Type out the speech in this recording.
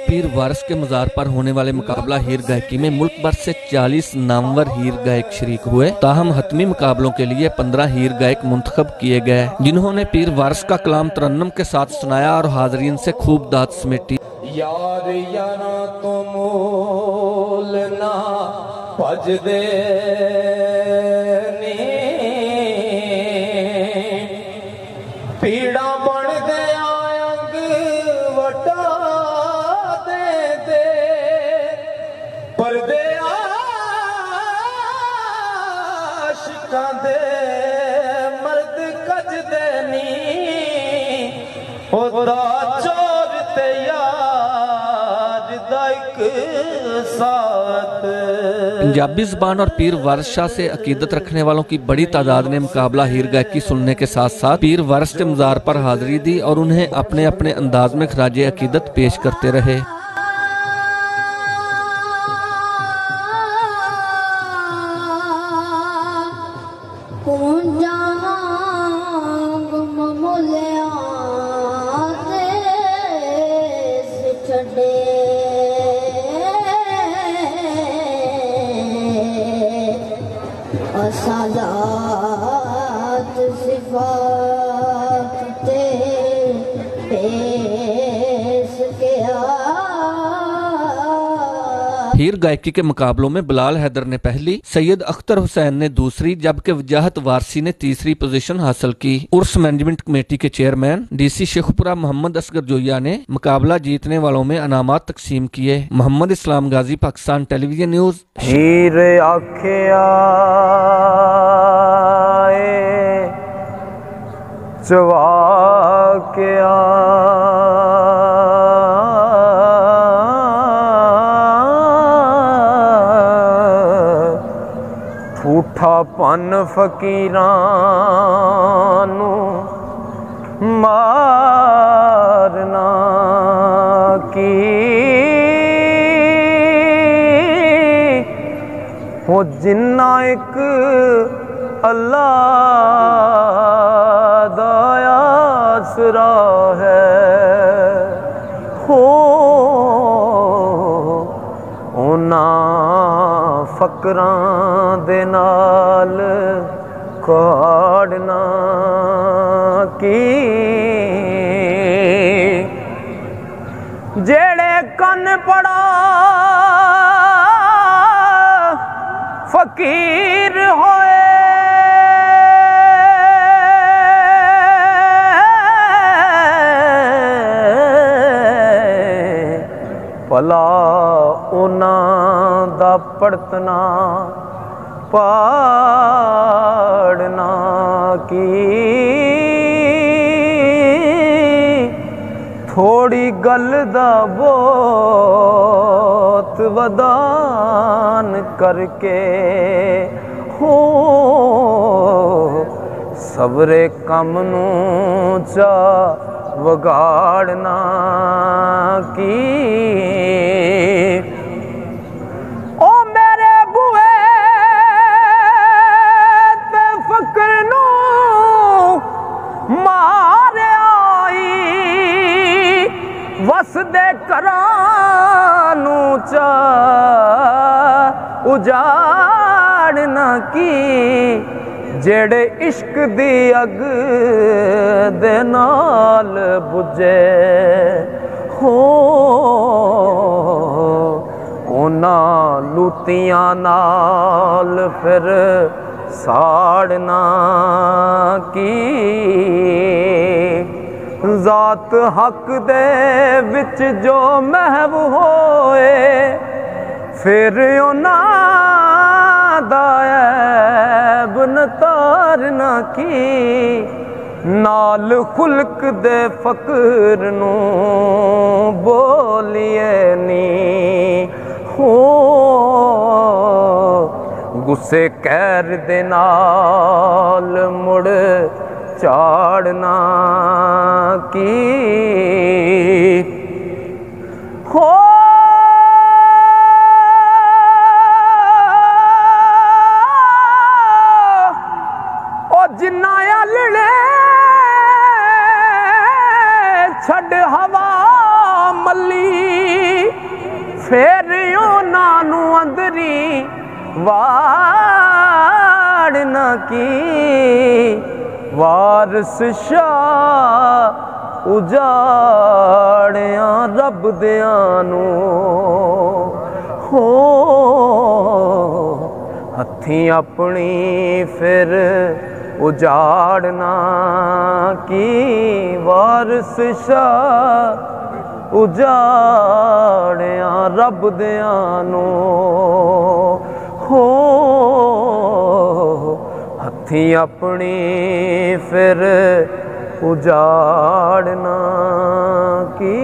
पीर वारिस के मज़ार पर होने वाले मुकाबला हीर गायकी में मुल्क भर से 40 नामवर हीर गायक शरीक हुए। ताहम हतमी मुकाबलों के लिए 15 हीर गायक मुंतखब किए गए, जिन्होंने पीर वारिस का कलाम तरन्नुम के साथ सुनाया और हाजरीन से खूब दाद समेटी। यार यारा तो मोल ना भजदे पीड़ा बन गया अंग वटा दे परदे आशिकां दे मर्द कजदे नी ओदा चोर ते यार दा इक साथ। पंजाबी ज़बान और पीर वारिस शाह से अकीदत रखने वालों की बड़ी तादाद ने मुकाबला हीर गायकी सुनने के साथ साथ पीर वारिस के मज़ार पर हाजिरी दी और उन्हें अपने अपने अंदाज में खराजे अकीदत पेश करते रहे। सादात सिफात ते पेश किया। हीर गायकी के मुकाबलों में बिलाल हैदर ने पहली, सैयद अख्तर हुसैन ने दूसरी, जबकि वजाहत वारसी ने तीसरी पोजीशन हासिल की। उर्स मैनेजमेंट कमेटी के चेयरमैन डीसी शेखपुरा मोहम्मद असगर जोया ने मुकाबला जीतने वालों में अनामात तकसीम किए। मोहम्मद इस्लाम गाजी, पाकिस्तान टेलीविजन न्यूज। हीर आखिया चवा के ठूठापन फकीरां नू मारना की हो जिन्ना एक अल्लाह दा आसरा है हो ओना फकरां दे नाल काढ़ना की जेड़े कन पड़ा फकीर होए भला उन्हां दा पड़तना पाड़ना की थोड़ी गल दा बहुत वदान करके हो सबरे कम नू चा वगाड़ना की ओ मेरे बुए ते फकर नू मार आई वसदे करानू चा उजाड़ना की जेड़े इश्क दी अग दे नाल बुझे हो ओना लुतियां नाल फिर साड़ना की जात हक दे विच जो महव होए फिर ओना दायब नतारना की नाल खुल्क दे फकर नू बोलिए नी हो गुस्से कैर दे नाल मुड़ चाड़ना की हो छड़ हवा मली फिर उन्हां नू अंदरी वाड़ न की वारस शाह उजाड़िया रब दियां नू हो हथी अपनी फिर उजाड़ना की वारस शाह उजाड़िया रब दियां नू हो हथी अपनी फिर उजाड़ना की